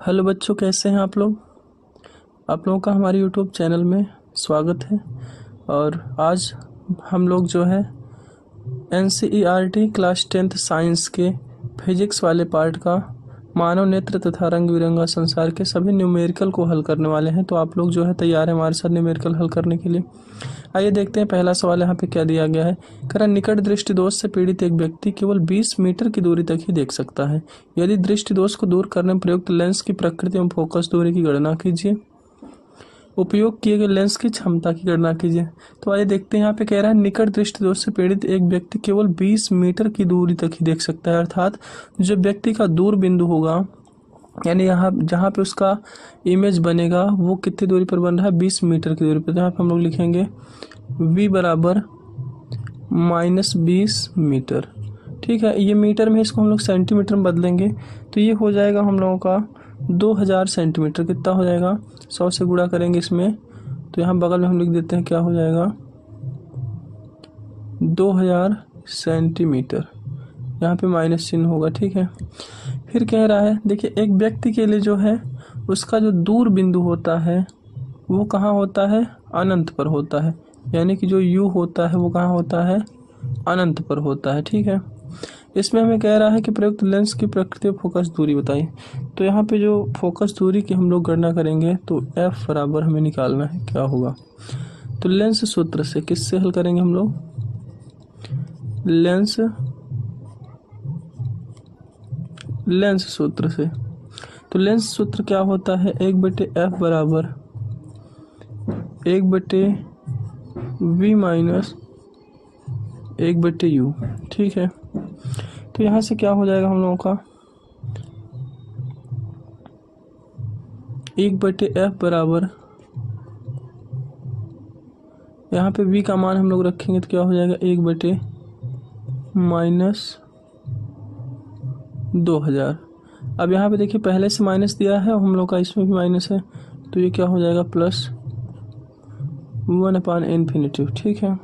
Hello बच्चों, कैसे हैं आप लोग। आप लोगों का हमारे यूट्यूब चैनल में स्वागत है। और आज हम लोग जो है एनसीईआरटी क्लास 10th साइंस के फिजिक्स वाले पार्ट का मानव नेत्र तथा रंग बिरंगा संसार के सभी न्यूमेरिकल को हल करने वाले हैं। तो आप लोग जो है तैयार हैं हमारे साथ न्यूमेरिकल हल करने के लिए। आइए देखते हैं पहला सवाल यहाँ पे क्या दिया गया है। कह रहा निकट दृष्टि दोष से पीड़ित एक व्यक्ति केवल 20 मीटर की दूरी तक ही देख सकता है। यदि दृष्टि दोष को दूर करने में प्रयुक्त लेंस की प्रकृति एवं फोकस दूरी की गणना कीजिए। उपयोग किए गए लेंस की क्षमता की गणना कीजिए। तो आइए देखते हैं यहाँ पे कह रहा है निकट दृष्टि दोष से पीड़ित एक व्यक्ति केवल 20 मीटर की दूरी तक ही देख सकता है। अर्थात जो व्यक्ति का दूर बिंदु होगा, यानी यहाँ जहाँ पे उसका इमेज बनेगा वो कितनी दूरी पर बन रहा है, 20 मीटर की दूरी पर। तो यहाँ पे हम लोग लिखेंगे v बराबर -20 मीटर। ठीक है, ये मीटर में, इसको हम लोग सेंटीमीटर में बदलेंगे तो ये हो जाएगा हम लोगों का 2000 सेंटीमीटर। कितना हो जाएगा, 100 से गुणा करेंगे इसमें, तो यहाँ बगल में हम लिख देते हैं क्या हो जाएगा 2000 सेंटीमीटर। यहाँ पे माइनस चिन्ह होगा। ठीक है, फिर कह रहा है देखिए एक व्यक्ति के लिए जो है उसका जो दूर बिंदु होता है वो कहाँ होता है, अनंत पर होता है। यानी कि जो u होता है वो कहाँ होता है, अनंत पर होता है। ठीक है, इसमें हमें कह रहा है कि प्रयुक्त लेंस की प्रकृति फोकस दूरी बताइए। तो यहाँ पे जो फोकस दूरी की हम लोग गणना करेंगे तो f बराबर हमें निकालना है क्या होगा। तो लेंस सूत्र से किससे हल करेंगे हम लोग, लेंस सूत्र से। तो लेंस सूत्र क्या होता है, 1/f बराबर 1/v माइनस 1/u। ठीक है, तो यहाँ से क्या हो जाएगा हम लोगों का 1/f बराबर, यहाँ पे v का मान हम लोग रखेंगे तो क्या हो जाएगा 1/-2000। अब यहाँ पे देखिए पहले से माइनस दिया है और हम लोग का इसमें भी माइनस है, तो ये क्या हो जाएगा +1/∞। ठीक है,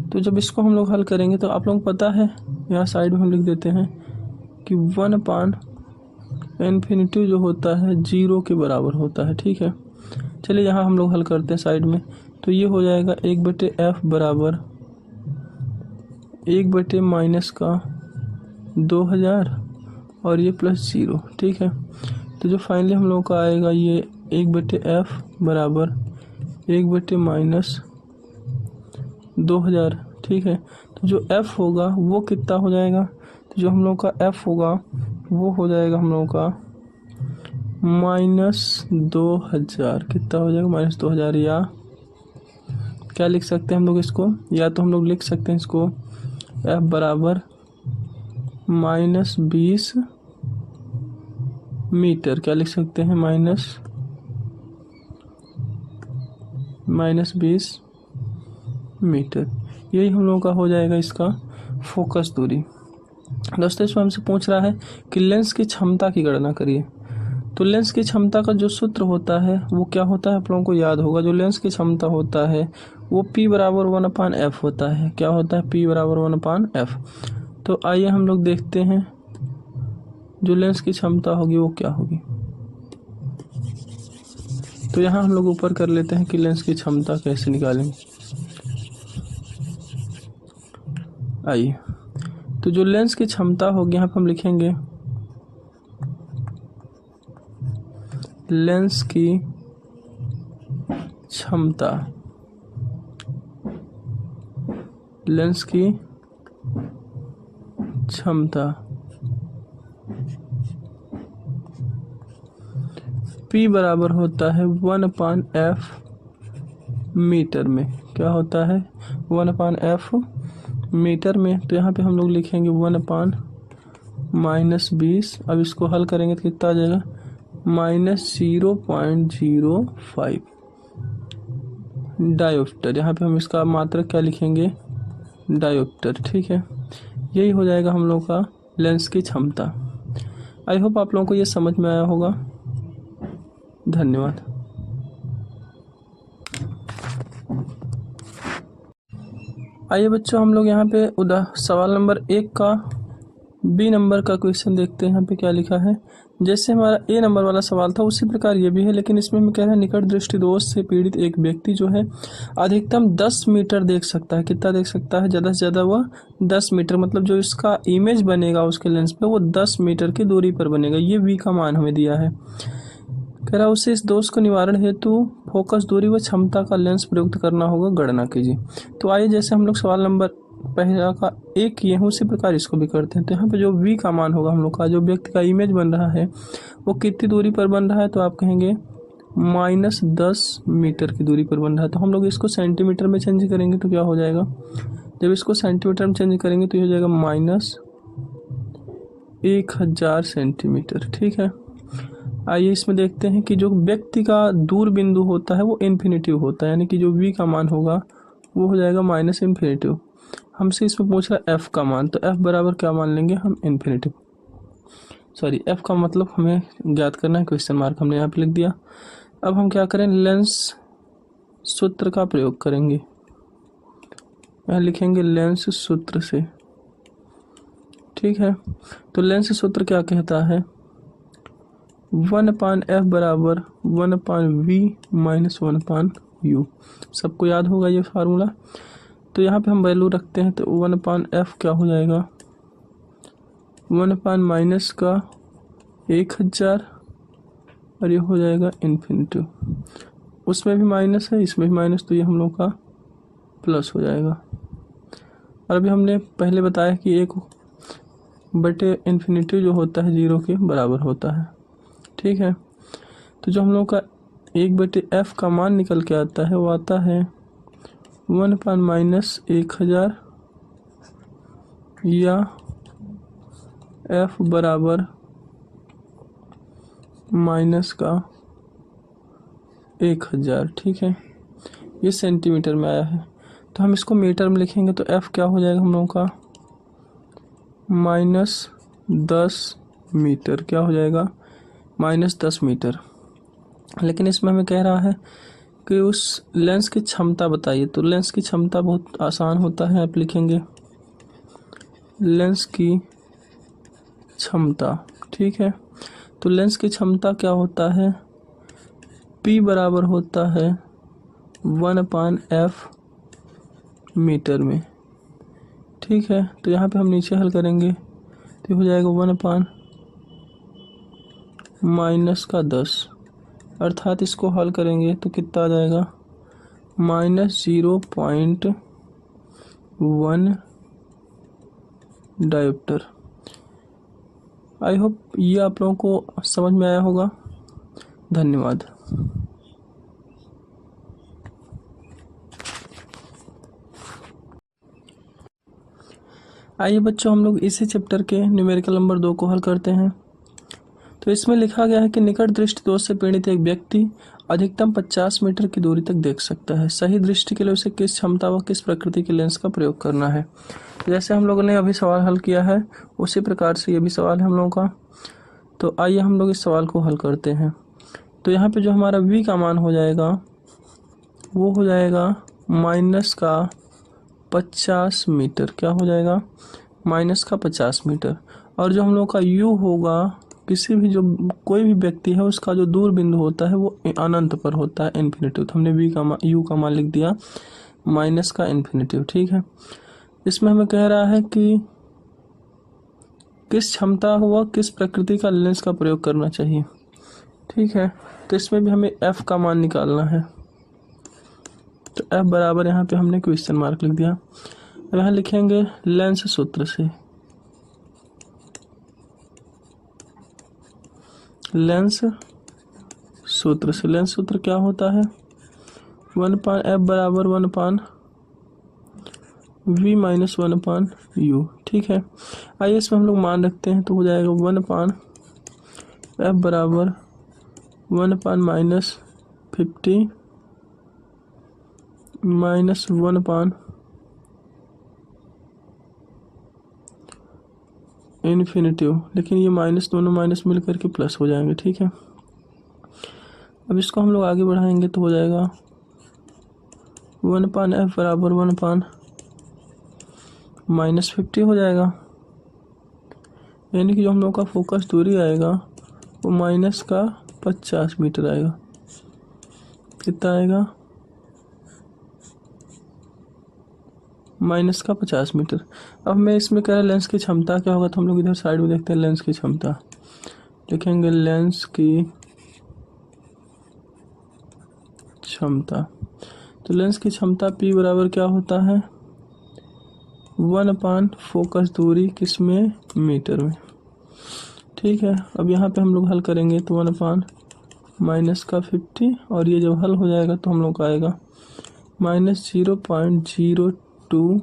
तो जब इसको हम लोग हल करेंगे तो आप लोगों को पता है, यहाँ साइड में हम लिख देते हैं कि 1/∞ जो होता है 0 के बराबर होता है। ठीक है, चलिए यहाँ हम लोग हल करते हैं साइड में। तो ये हो जाएगा 1/f बराबर 1/-2000 और ये +0। ठीक है, तो जो फाइनली हम लोगों का आएगा ये 1/f बराबर 1/-2000। ठीक है, तो जो f होगा वो कितना हो जाएगा, तो जो हम लोग का f होगा वो हो जाएगा हम लोगों का -2000। कितना हो जाएगा -2000, या क्या लिख सकते हैं हम लोग इसको, या तो हम लोग लिख सकते हैं इसको f बराबर -20 मीटर। क्या लिख सकते हैं, -20 मीटर। यही हम लोगों का हो जाएगा इसका फोकस दूरी। दोस्तों इसमें हमसे पूछ रहा है कि लेंस की क्षमता की गणना करिए। तो लेंस की क्षमता का जो सूत्र होता है वो क्या होता है, आप लोगों को याद होगा। जो लेंस की क्षमता होता है वो P बराबर 1/f होता है। क्या होता है, P बराबर 1/f। तो आइए हम लोग देखते हैं जो लेंस की क्षमता होगी वो क्या होगी। तो यहाँ हम लोग ऊपर कर लेते हैं कि लेंस की क्षमता कैसे निकालेंगे। आइए, तो जो लेंस की क्षमता होगी यहाँ पे हम लिखेंगे लेंस की क्षमता, लेंस की क्षमता P बराबर होता है 1/f मीटर में। क्या होता है, 1/f मीटर में। तो यहाँ पे हम लोग लिखेंगे 1/-20। अब इसको हल करेंगे तो कितना आ जाएगा, -0.05 डायोप्टर। यहाँ पे हम इसका मात्रक क्या लिखेंगे, डायोप्टर। ठीक है, यही हो जाएगा हम लोग का लेंस की क्षमता। आई होप आप लोगों को ये समझ में आया होगा। धन्यवाद। आइए बच्चों हम लोग यहाँ पे सवाल नंबर 1 का बी नंबर का क्वेश्चन देखते हैं यहाँ पे क्या लिखा है। जैसे हमारा ए नंबर वाला सवाल था उसी प्रकार ये भी है, लेकिन इसमें हमें कह रहा है निकट दृष्टि दोष से पीड़ित एक व्यक्ति जो है अधिकतम 10 मीटर देख सकता है। कितना देख सकता है? ज़्यादा से ज़्यादा वह 10 मीटर, मतलब जो इसका इमेज बनेगा उसके लेंस पे वो 10 मीटर की दूरी पर बनेगा। ये वी का मान हमें दिया है। कह रहा उसे इस दोष को निवारण हेतु फोकस दूरी व क्षमता का लेंस प्रयुक्त करना होगा, गणना कीजिए। तो आइए जैसे हम लोग सवाल नंबर पहला का एक किए हैं उसी प्रकार इसको भी करते हैं। तो यहाँ पे जो v का मान होगा हम लोग का, जो व्यक्ति का इमेज बन रहा है वो कितनी दूरी पर बन रहा है, तो आप कहेंगे -10 मीटर की दूरी पर बन रहा है। तो हम लोग इसको सेंटीमीटर में चेंज करेंगे तो क्या हो जाएगा, जब इसको सेंटीमीटर में चेंज करेंगे तो ये हो जाएगा -1000 सेंटीमीटर। ठीक है, आइए इसमें देखते हैं कि जो व्यक्ति का दूर बिंदु होता है वो इन्फिनिटिव होता है, यानी कि जो v का मान होगा वो हो जाएगा -इन्फिनिटिव। हमसे इसमें पूछ रहा है f का मान, तो f बराबर क्या मान लेंगे हम, इन्फिनिटिव। सॉरी, f का मतलब हमें ज्ञात करना है, क्वेश्चन मार्क हमने यहाँ पे लिख दिया। अब हम क्या करें, लेंस सूत्र का प्रयोग करेंगे। यहाँ लिखेंगे लेंस सूत्र से। ठीक है, तो लेंस सूत्र क्या कहता है, 1/f बराबर 1/v माइनस 1/u। सबको याद होगा ये फार्मूला। तो यहाँ पे हम वैल्यू रखते हैं तो 1/f क्या हो जाएगा, 1/- का 1000 और ये हो जाएगा इन्फिनिटिव। उसमें भी माइनस है, इसमें भी माइनस, तो ये हम लोग का प्लस हो जाएगा। और अभी हमने पहले बताया कि 1/इन्फिनिटिव जो होता है 0 के बराबर होता है। ठीक है, तो जो हम लोग का 1/f का मान निकल के आता है वो आता है 1/-1000 या f बराबर -1000। ठीक है, ये सेंटीमीटर में आया है, तो हम इसको मीटर में लिखेंगे तो f क्या हो जाएगा हम लोगों का, -10 मीटर। क्या हो जाएगा, -10 मीटर। लेकिन इसमें हमें कह रहा है कि उस लेंस की क्षमता बताइए। तो लेंस की क्षमता बहुत आसान होता है, आप लिखेंगे लेंस की क्षमता। ठीक है, तो लेंस की क्षमता क्या होता है, P बराबर होता है 1/f मीटर में। ठीक है, तो यहाँ पे हम नीचे हल करेंगे तो हो जाएगा 1/-10, अर्थात इसको हल करेंगे तो कितना आ जाएगा, -0.1 डायोप्टर। आई होप ये आप लोगों को समझ में आया होगा। धन्यवाद। आइए बच्चों, हम लोग इसी चैप्टर के न्यूमेरिकल नंबर 2 को हल करते हैं। तो इसमें लिखा गया है कि निकट दृष्टि दोष से पीड़ित एक व्यक्ति अधिकतम 50 मीटर की दूरी तक देख सकता है। सही दृष्टि के लिए उसे किस क्षमता व किस प्रकृति के लेंस का प्रयोग करना है। जैसे हम लोगों ने अभी सवाल हल किया है उसी प्रकार से ये भी सवाल है हम लोगों का। तो आइए हम लोग इस सवाल को हल करते हैं। तो यहाँ पे जो हमारा v का मान हो जाएगा वो हो जाएगा -50 मीटर। क्या हो जाएगा, -50 मीटर। और जो हम लोग का u होगा, किसी भी जो कोई भी व्यक्ति है उसका जो दूर बिंदु होता है वो अनंत पर होता है, इन्फिनिटिव। तो हमने u का मान लिख दिया -इन्फिनिटिव। ठीक है, इसमें हमें कह रहा है कि किस क्षमता हुआ किस प्रकृति का लेंस का प्रयोग करना चाहिए। ठीक है, तो इसमें भी हमें f का मान निकालना है। तो f बराबर यहाँ पे हमने क्वेश्चन मार्क लिख दिया। अब यहाँ लिखेंगे लेंस सूत्र से। लेंस सूत्र से, लेंस सूत्र क्या होता है, 1/f बराबर 1/v माइनस 1/u। ठीक है, आइए इसमें हम लोग मान रखते हैं तो हो जाएगा 1/f बराबर 1/-50 माइनस 1/इन्फिनिटिव। लेकिन ये माइनस, दोनों माइनस मिल करके प्लस हो जाएंगे। ठीक है, अब इसको हम लोग आगे बढ़ाएंगे तो हो जाएगा 1/f बराबर 1/-50 हो जाएगा। यानी कि जो हम लोग का फोकस दूरी आएगा वो माइनस का 50 मीटर आएगा। कितना आएगा? माइनस का 50 मीटर। अब मैं इसमें कह रहा लेंस की क्षमता क्या होगा, तो हम लोग इधर साइड में देखते हैं लेंस की क्षमता। लिखेंगे लेंस की क्षमता। तो लेंस की क्षमता P बराबर क्या होता है? 1/, फोकस दूरी किसमें? मीटर में। ठीक है, अब यहाँ पे हम लोग हल करेंगे तो 1/, माइनस का 50, और ये जब हल हो जाएगा तो हम लोग का आएगा -0.02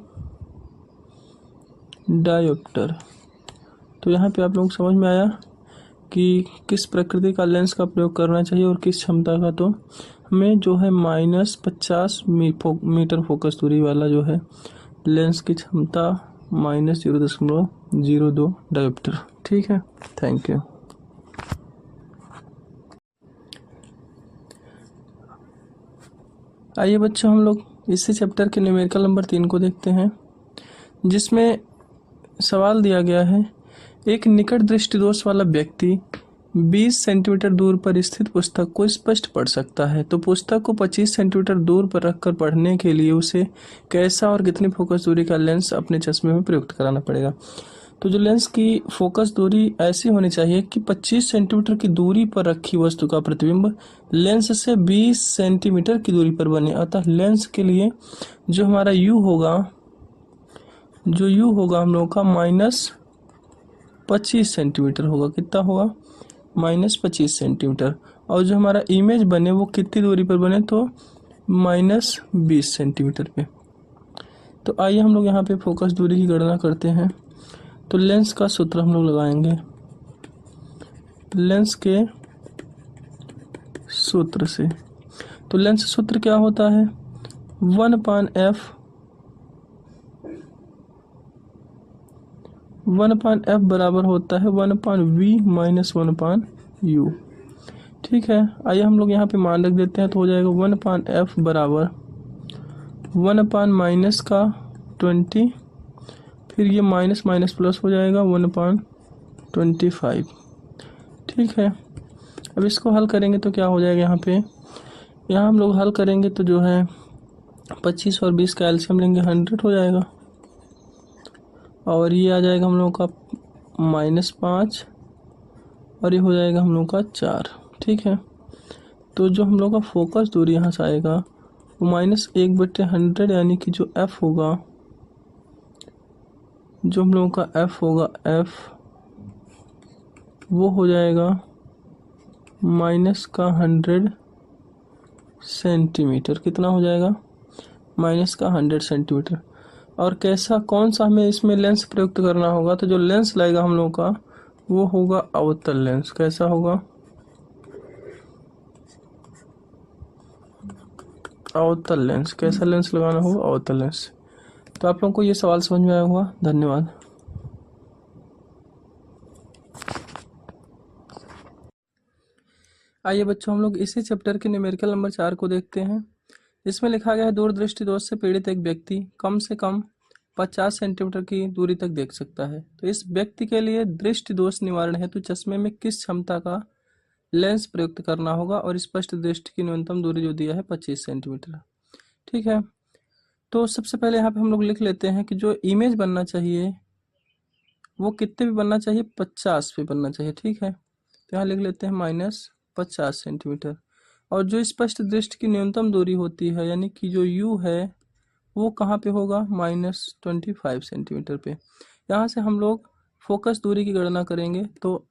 डायोप्टर। तो यहाँ पे आप लोग समझ में आया कि किस प्रकृति का लेंस का प्रयोग करना चाहिए और किस क्षमता का। तो हमें जो है -50 मीटर फोकस दूरी वाला जो है लेंस की क्षमता -0.02 डायोप्टर। ठीक है, थैंक यू। आइए बच्चों, हम लोग इसी चैप्टर के न्यूमेरिकल नंबर 3 को देखते हैं, जिसमें सवाल दिया गया है एक निकट दृष्टि दोष वाला व्यक्ति 20 सेंटीमीटर दूर पर स्थित पुस्तक को स्पष्ट पढ़ सकता है, तो पुस्तक को 25 सेंटीमीटर दूर पर रखकर पढ़ने के लिए उसे कैसा और कितनी फोकस दूरी का लेंस अपने चश्मे में प्रयुक्त कराना पड़ेगा। तो जो लेंस की फोकस दूरी ऐसी होनी चाहिए कि 25 सेंटीमीटर की दूरी पर रखी वस्तु का प्रतिबिंब लेंस से 20 सेंटीमीटर की दूरी पर बने। अतः लेंस के लिए जो हमारा U होगा, हम लोगों का -25 सेंटीमीटर होगा। कितना होगा? -25 सेंटीमीटर। और जो हमारा इमेज बने वो कितनी दूरी पर बने? तो -20 सेंटीमीटर पे। तो आइए हम लोग यहाँ पे फोकस दूरी की गणना करते हैं। तो लेंस का सूत्र हम लोग लगाएंगे। लेंस के सूत्र से, तो लेंस सूत्र क्या होता है? 1/f 1/f बराबर होता है 1/v माइनस 1/u। ठीक है, आइए हम लोग यहाँ पे मान रख देते हैं, तो हो जाएगा 1/f बराबर 1/ माइनस का 20, फिर ये माइनस माइनस प्लस हो जाएगा 1/25। ठीक है, अब इसको हल करेंगे तो क्या हो जाएगा? यहाँ हम लोग हल करेंगे तो जो है 25 और 20 का एलसीएम लेंगे 100 हो जाएगा, और ये आ जाएगा हम लोग का -5, और ये हो जाएगा हम लोग का 4। ठीक है, तो जो हम लोग का फोकस दूरी यहाँ से आएगा वो -1/100, यानी कि जो f होगा, जो हम लोगों का f होगा, f वो हो जाएगा -100 सेंटीमीटर। कितना हो जाएगा? -100 सेंटीमीटर। और कैसा, कौन सा हमें इसमें लेंस प्रयुक्त करना होगा? तो जो लेंस लगेगा हम लोगों का वो होगा अवतल लेंस। कैसा होगा? अवतल लेंस। कैसा लेंस लगाना होगा? अवतल लेंस। तो आप लोगों को ये सवाल समझ में आया होगा। धन्यवाद। आइए बच्चों, हम लोग इसी चैप्टर के न्यूमेरिकल नंबर 4 को देखते हैं। इसमें लिखा गया है दूरदृष्टि दोष से पीड़ित एक व्यक्ति कम से कम 50 सेंटीमीटर की दूरी तक देख सकता है। तो इस व्यक्ति के लिए दृष्टि दोष निवारण हेतु चश्मे में किस क्षमता का लेंस प्रयुक्त करना होगा, और स्पष्ट दृष्टि की न्यूनतम दूरी जो दिया है 25 सेंटीमीटर। ठीक है, तो सबसे पहले यहाँ पे हम लोग लिख लेते हैं कि जो इमेज बनना चाहिए वो कितने भी बनना चाहिए? 50 पे बनना चाहिए। ठीक है, तो यहाँ लिख लेते हैं -50 सेंटीमीटर। और जो स्पष्ट दृष्टि की न्यूनतम दूरी होती है, यानी कि जो U है वो कहाँ पे होगा? -25 सेंटीमीटर पे। यहाँ से हम लोग फोकस दूरी की गणना करेंगे, तो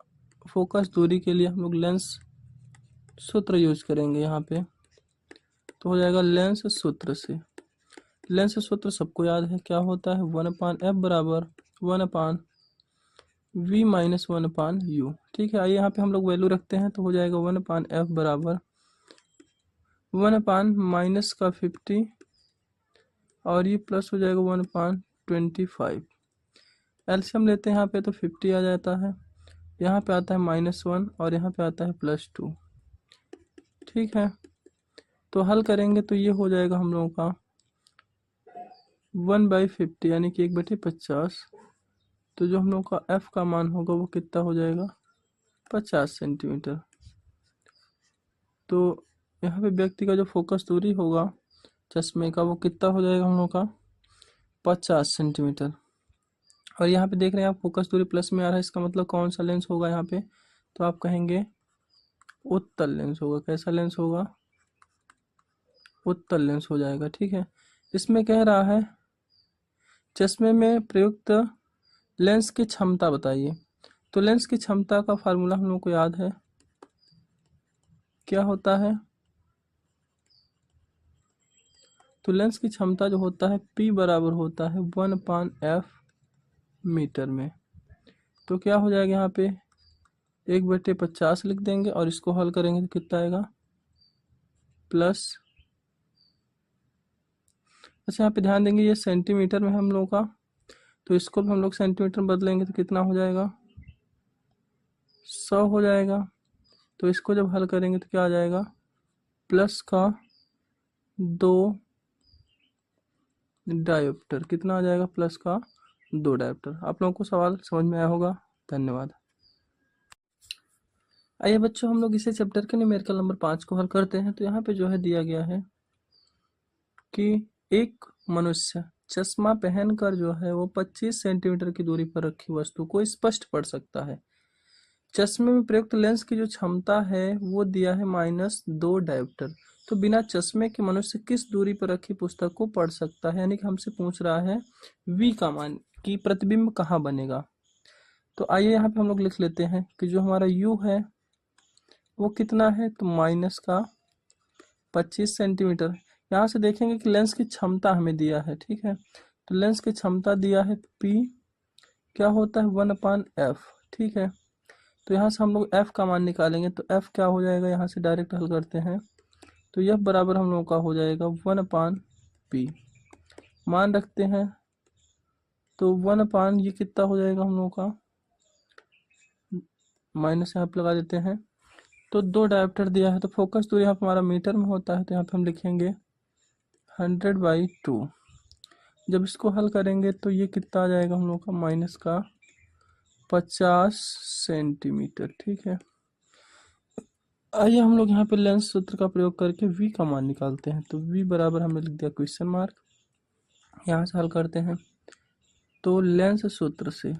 फोकस दूरी के लिए हम लोग लेंस सूत्र यूज करेंगे यहाँ पे। तो हो जाएगा लेंस सूत्र से। लेंस सूत्र सबको याद है, क्या होता है? 1/f बराबर 1/v माइनस 1/u। ठीक है, आइए यहाँ पे हम लोग वैल्यू रखते हैं, तो हो जाएगा 1/f बराबर 1/ माइनस का 50, और ये प्लस हो जाएगा 1/25। एलसीएम लेते हैं यहाँ पे, तो 50 आ जाता है, यहाँ पे आता है -1, और यहाँ पे आता है +2। ठीक है, तो हल करेंगे तो ये हो जाएगा हम लोगों का 1/50, यानी कि 1/50 तो जो हम लोग का एफ का मान होगा वो कितना हो जाएगा, 50 सेंटीमीटर। तो यहाँ पे व्यक्ति का जो फोकस दूरी होगा चश्मे का वो कितना हो जाएगा हम लोग का, 50 सेंटीमीटर। और यहाँ पे देख रहे हैं आप फोकस दूरी प्लस में आ रहा है, इसका मतलब कौन सा लेंस होगा यहाँ पे, तो आप कहेंगे उत्तल लेंस होगा। कैसा लेंस होगा, उत्तल लेंस हो जाएगा। ठीक है, इसमें कह रहा है चश्मे में प्रयुक्त लेंस की क्षमता बताइए। तो लेंस की क्षमता का फार्मूला हम लोग को याद है, क्या होता है, तो लेंस की क्षमता जो होता है P बराबर होता है 1/f मीटर में। तो क्या हो जाएगा यहाँ पे 1/50 लिख देंगे और इसको हल करेंगे तो कितना आएगा, प्लस। अच्छा यहाँ पे ध्यान देंगे ये सेंटीमीटर में हम लोग का, तो इसको भी हम लोग सेंटीमीटर में बदलेंगे तो कितना हो जाएगा, 100 हो जाएगा। तो इसको जब हल करेंगे तो क्या आ जाएगा, प्लस का 2 डायोप्टर। कितना आ जाएगा, प्लस का 2 डायोप्टर। आप लोगों को सवाल समझ में आया होगा। धन्यवाद। आइए बच्चों हम लोग इसे चैप्टर के न्यूमेरिकल नंबर 5 को हल करते हैं। तो यहाँ पे जो है दिया गया है कि एक मनुष्य चश्मा पहनकर जो है वो 25 सेंटीमीटर की दूरी पर रखी वस्तु को स्पष्ट पढ़ सकता है। चश्मे में प्रयुक्त लेंस की जो क्षमता है वो दिया है -2 डायोप्टर। तो बिना चश्मे के मनुष्य किस दूरी पर रखी पुस्तक को पढ़ सकता है, यानी कि हमसे पूछ रहा है v का मान कि प्रतिबिंब कहाँ बनेगा। तो आइए यहाँ पे हम लोग लिख लेते हैं कि जो हमारा u है वो कितना है, तो माइनस का 25 सेंटीमीटर। यहाँ से देखेंगे कि लेंस की क्षमता हमें दिया है। ठीक है, तो लेंस की क्षमता दिया है P, क्या होता है 1/f। ठीक है, तो यहाँ से हम लोग f का मान निकालेंगे तो f क्या हो जाएगा, यहाँ से डायरेक्ट हल करते हैं तो f बराबर हम लोग का हो जाएगा 1/p। मान रखते हैं तो 1/, ये कितना हो जाएगा हम लोग का, माइनस यहाँ पे लगा देते हैं। तो 2 डायोप्टर दिया है, तो फोकस दूरी यहाँ पे हमारा मीटर में होता है, तो यहाँ पे हम लिखेंगे 100/2। जब इसको हल करेंगे तो ये कितना आ जाएगा हम लोग का, माइनस का 50 सेंटीमीटर। ठीक है, आइए हम लोग यहाँ पे लेंस सूत्र का प्रयोग करके v का मान निकालते हैं। तो v बराबर हमने लिख दिया क्वेश्चन मार्क। यहाँ से हल करते हैं तो लेंस सूत्र से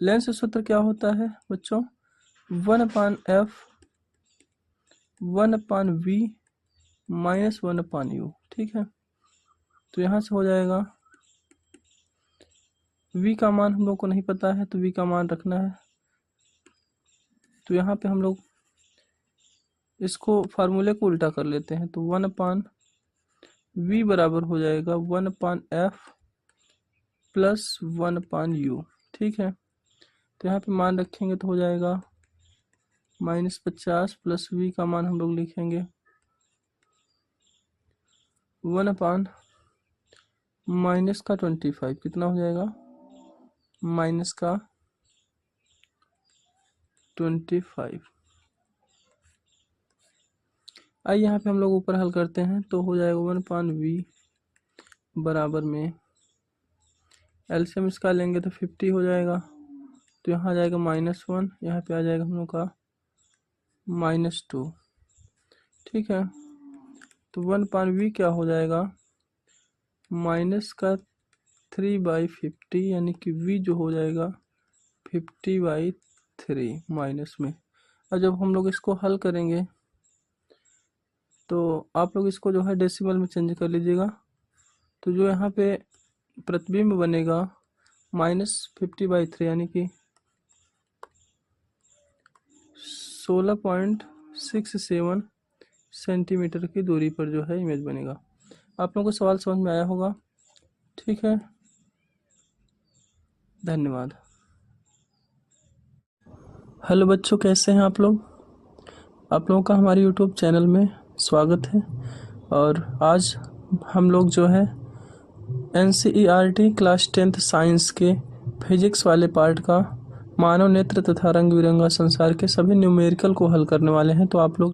लेंस सूत्र क्या होता है बच्चों, 1/f 1/v माइनस 1/u। ठीक है, तो यहाँ से हो जाएगा v का मान हम लोग को नहीं पता है तो v का मान रखना है। तो यहाँ पे हम लोग इसको फार्मूले को उल्टा कर लेते हैं, तो 1/v बराबर हो जाएगा 1/f प्लस 1/u। ठीक है, तो यहाँ पे मान रखेंगे तो हो जाएगा -50 प्लस v का मान हम लोग लिखेंगे 1/ माइनस का 25। कितना हो जाएगा, माइनस का 25। आइए यहाँ पे हम लोग ऊपर हल करते हैं तो हो जाएगा 1/v बराबर में एलसीएम इसका लेंगे तो 50 हो जाएगा। तो यहाँ आ जाएगा -1, यहाँ पे आ जाएगा हम लोग का -2। ठीक है, तो 1/v क्या हो जाएगा, माइनस का 3/50, यानी कि v जो हो जाएगा 50/3 माइनस में। और जब हम लोग इसको हल करेंगे तो आप लोग इसको जो है डेसिमल में चेंज कर लीजिएगा। तो जो यहाँ पे प्रतिबिंब बनेगा -50/3 यानी कि 16.67 सेंटीमीटर की दूरी पर जो है इमेज बनेगा। आप लोगों को सवाल समझ में आया होगा। ठीक है, धन्यवाद। हेलो बच्चों, कैसे हैं आप लोग। आप लोगों का हमारे यूट्यूब चैनल में स्वागत है। और आज हम लोग जो है NCERT क्लास 10th साइंस के फिजिक्स वाले पार्ट का मानव नेत्र तथा रंग बिरंगा संसार के सभी न्यूमेरिकल को हल करने वाले हैं। तो आप लोग